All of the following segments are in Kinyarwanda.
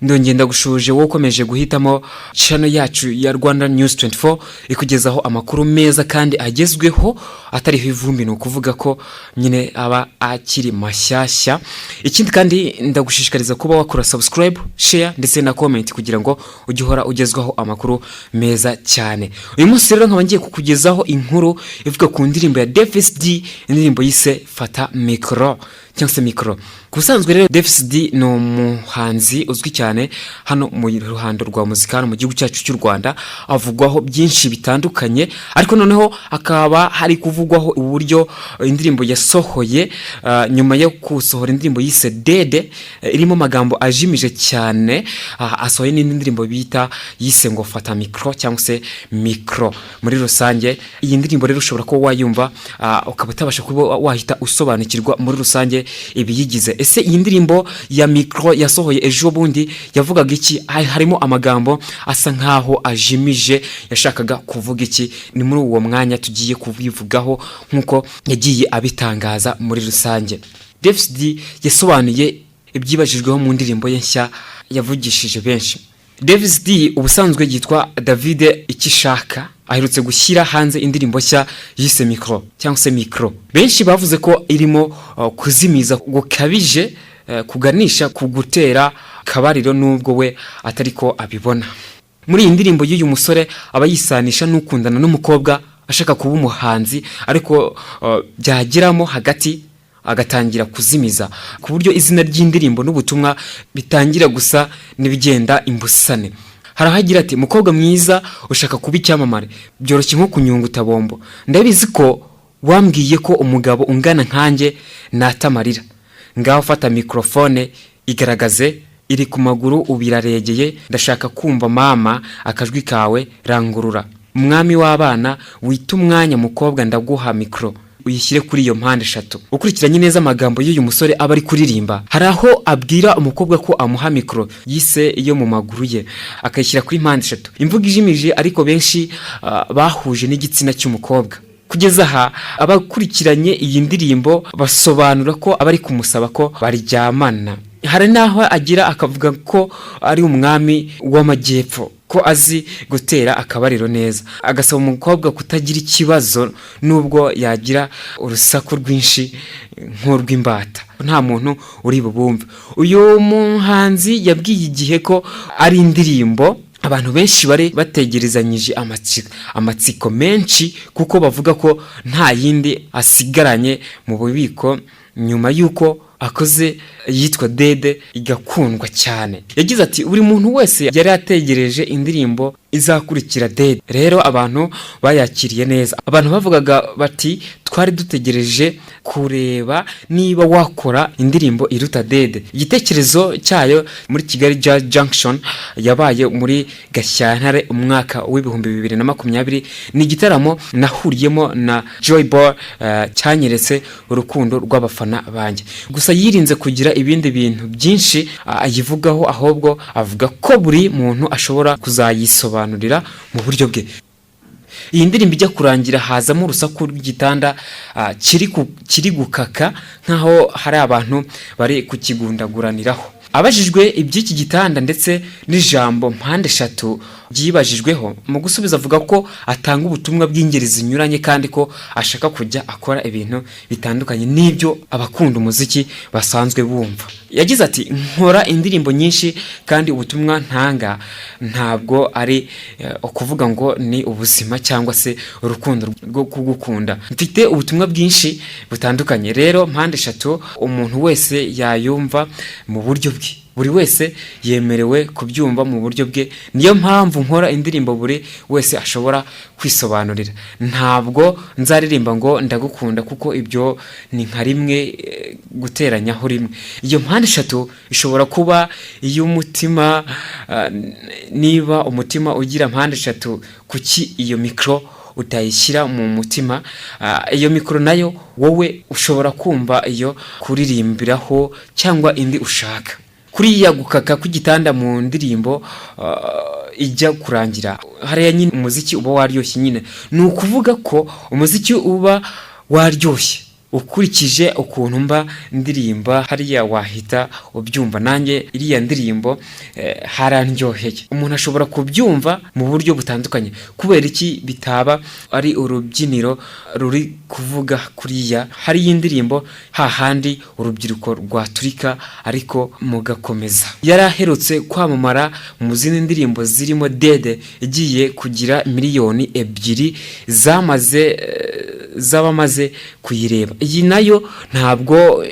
Ndongenda gushuje wowe ukomeje guhitamo channel yacu ya Rwanda News 24 ikugezaho amakuru meza kandi agezweho atari ivumbi no kuvuga ko nyine aba akiri mashyashya. Ikindi kandi ndagushishikariza kuba wakora subscribe, share ndetse na comment kugira ngo ujye uhora ugezwaho amakuru meza cyane. Uyu munsi rero nkaba ngiye kukugezaho inkuru ivuga ku ndirimbo ya Davis D, indirimbo yise Fata Micro cyangwa se Micro. Kusanzwe rero Davis D no umuhanzi uzwi cyane hano mu ruhando rwa muzika mu gihugu cyacu cy'u Rwanda, avugwaho byinshi bitandukanye, ariko noneho akaba hari kuvugwaho uburyo indirimbo yasohoye nyuma yo kusohora indirimbo yise Dede irimo magambo ajimije cyane, asohoye n'indirimbo bita yise ngo Fata Micro cyangwa se Micro. Muri rusange iyi ndirimbo rero ushobora ko wayumva ukaba utabasha kuba wahita usobanukirwa muri rusange ibiyigize. Ese iyi ndirimbo ya Micro yasohoye ejo bundi yavugaga iki? Harimo amagambo asa nkaho ajimije, yashakaga kuvuga iki? Ni muri uwo mwanya tugiye kubivugaho nkuko yagiye abitangaza muri rusange. Davis D yasobanuye ibyibajijweho mu ndirimbo ye nshya yavugishije benshi. Davis D ubusanzwe yitwa David Ikishaka, aherutse gushyira hanze indirimbo nshya yise Micro cyangwa se Micro. Benshi bavuze ko irimo kuzimiza gukabije, kuganisha ku gutera akabariro nubwo we atari ko abibona. Muri iyi ndirimbo y'uyu musore aba yisanisha n'ukundana n'umukobwa ashaka kuba umuhanzi, ariko byagiramo hagati agatangira kuzimiza ku buryo izina ry'indirimbo n'ubutumwa bitangira gusa n'ibigenda imbusane. Harahagira ati mukobwa mwiza ushaka kuba icyamamare, byoroshye nko kunyunguta bombo, ndabizi ko wambwiye ko umugabo ungana nkanjye natamarira, ngaho fata mikrofone igaragaze, iri ku maguru ubiraregeye, ndashaka kumva mama akajwi kawe rangurura, umwami w'abana wita umwanya mukobwa ndaguha Micro uyishyire kuri iyo mpande eshatu. Ukurikiranye neza amagambo y'uyu musore aba ari kuririmba, hari aho abwira umukobwa ko amuha Micro yise iyo mu maguru ye akayishyira kuri mpande eshatu. Imvugo ijimije ariko benshi bahuje n'igitsina cy'umukobwa. Kugeza aha abakurikiranye iyi ndirimbo basobanura ko abari kumusaba ko baryamana. Hari naho agira akavuga ko ari umwami w'amajyepfo, ko azi gutera akabariro neza, agasaba umukobwa kutagira ikibazo nubwo yagira urusaku rwinshi nk'urw'imbata, nta muntu uri bubumve. Uyu muhanzi yabwiye igihe ko ari indirimbo abantu benshi bari bategerezanyije amatsiko menshi, kuko bavuga ko nta yindi asigaranye mu bubiko nyuma yuko akoze yitwa Dede igakundwa cyane. Yagize ati buri muntu wese yari ategereje indirimbo izakurikira Dede, rero abantu bayakiriye neza. Abantu bavugaga bati twari dutegereje kureba niba wakora indirimbo iruta Dede. Igitekerezo cyayo muri Kigali Jazz Junction yabaye muri Gashyantare umwaka w'ibihumbi 2020, ni igitaramo nahuriyemo na Joy Boy, cyanyeretse urukundo rw'abafana banjye. Gusa yirinze kugira ibindi bintu byinshi ayivugaho, ahubwo avuga ko buri muntu ashobora kuzayisobanurira mu buryo bwe. Iyi ndirimbo ijya kurangira hazamo urusaku rw'igitanda kiri gukaka nkaho hari abantu bari kukigundaguraniraniraho. Abajijwe iby'iki gitanda ndetse n'ijambo mpande eshatu byibajijweho, mu gusubiza avuga ko atanga ubutumwa bw'ingeri zinyuranye kandi ko ashaka kujya akora ibintu bitandukanye n'ibyo abakunda umuziki basanzwe bumva. Yagize ati nkora indirimbo nyinshi kandi ubutumwa ntanga ntabwo ari ukuvuga ngo ni ubuzima cyangwa se urukundo rwo kugukunda, mfite ubutumwa bwinshi butandukanye. Rero mpande eshatu umuntu wese yayumva mu buryo bwe, buri wese yemerewe kubyumva mu buryo bwe, niyo mpamvu nkora indirimbo buri wese ashobora kwisobanurira. Ntabwo nzaririmba ngo ndagukunda kuko ibyo ni nka rimwe guteranyaho rimwe. Iyo mpande eshatu ishobora kuba iy'umutima, niba umutima ugira mpande eshatu, kuki iyo Micro utayishyira mu mutima? Iyo Micro nayo wowe ushobora kumva iyo kuririmbiraho cyangwa indi ushaka. Kuriya gukaka kw'igitanda mu ndirimbo ijya kurangira, hariya nyine umuziki uba waryoshye. Nyine ni ukuvuga ko umuziki uba waryoshye ukurikije ukuntu mba ndirimba hariya wahita ubyumva. Nanjye iriya ndirimbo harandyoheye. Umuntu ashobora kubyumva mu buryo butandukanye. Kubera iki bitaba ari urubyiniro ruri kuvuga kuriya? Hari y'indirimbo hahandi urubyiruko rwaturika ariko mugakomeza. Yaraherutse kwamamara mu zindi ndirimbo zirimo Dede igiye kugira miliyoni 2 z'abamaze kuyireba. Iyi nayo ntabwo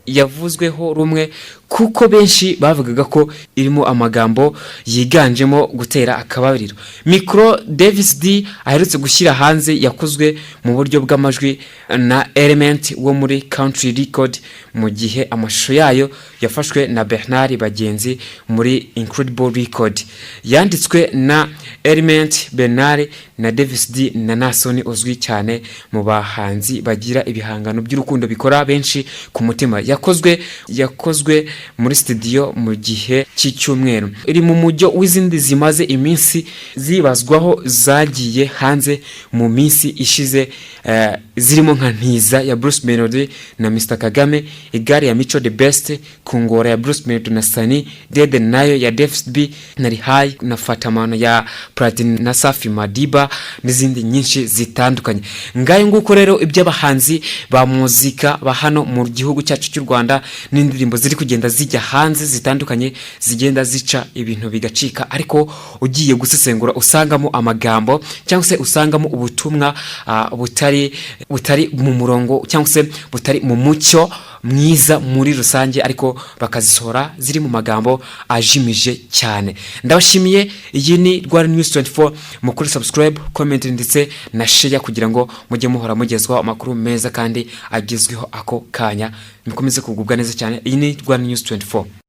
yavuzweho rumwe kuko benshi bavugaga ko irimo amagambo yiganjemo gutera akabariro. Mikro Davis D aherutse gushyira hanze yakozwe mu buryo bw'amajwi na Element wo muri Country Record, mu gihe amashusho yayo yafashwe na Bernard Bagenzi muri Incredible Record. Yanditswe na Element, Bernard na Davis D na Nasoni uzwi cyane mu bahanzi bagira ibihangano by'urukundo bikora benshi ku mutima. Yakozwe muri studio mu gihe cy'icyumweru. Iri mu mujyo w'izindi zimaze iminsi zibazwaho zagiye hanze mu minsi ishize, zirimo nka Ntiza ya Bruce Melody na Mr Kagame, Igare ya Mico the Best, Kungora ya Bruce Melody na Sani, Dede nayo ya Davis B na Rihai na Fatamano ya Platinum na Safi Madiba n'izindi nyinshi zitandukanye. Ngayo nguko rero iby'abahanzi ba muzika ba hano mu gihugu cyacu cy'u Rwanda n'indirimbo ziri kugenda zijya hanze zitandukanye, zigenda zica ibintu bigacika, ariko ugiye gusesengura usangamo amagambo cyangwa se usangamo ubutumwa butari mu murongo cyangwa se butari mu mucyo mwiza muri rusange, ariko bakazisohora ziri mu magambo ajimije cyane. Ndabashimiye. Iyi ni Rwanda News 24. Mukuri subscribe, comment ndetse na share kugira ngo mujye muhora mugezwaho amakuru meza kandi agezweho ako kanya. Mukomeze kugubwa neza cyane. Iyi ni Rwanda News 24.